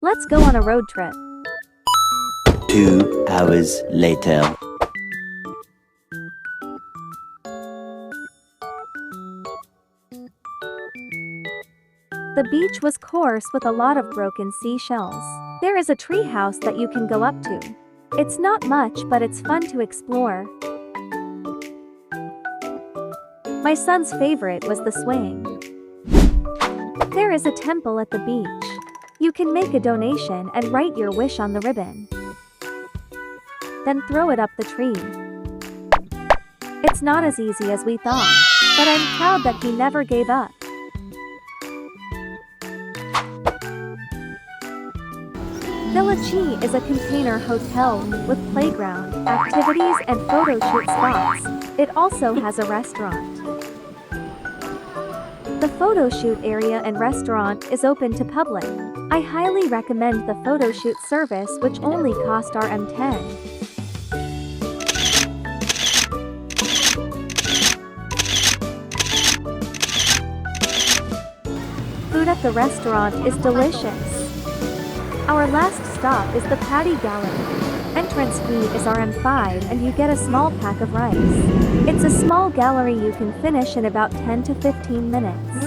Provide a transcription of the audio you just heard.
Let's go on a road trip. 2 hours later. The beach was coarse with a lot of broken seashells. There is a tree house that you can go up to. It's not much, but it's fun to explore. My son's favorite was the swing. There is a temple at the beach. You can make a donation and write your wish on the ribbon. Then throw it up the tree. It's not as easy as we thought, but I'm proud that he never gave up. Villa Chee is a container hotel with playground, activities and photo shoot spots. It also has a restaurant. The photo shoot area and restaurant is open to public. I highly recommend the photo shoot service, which only cost Rm10. Food at the restaurant is delicious. Our last stop is the Paddy Gallery. Entrance fee is Rm5 and you get a small pack of rice. It's a small gallery you can finish in about 10 to 15 minutes.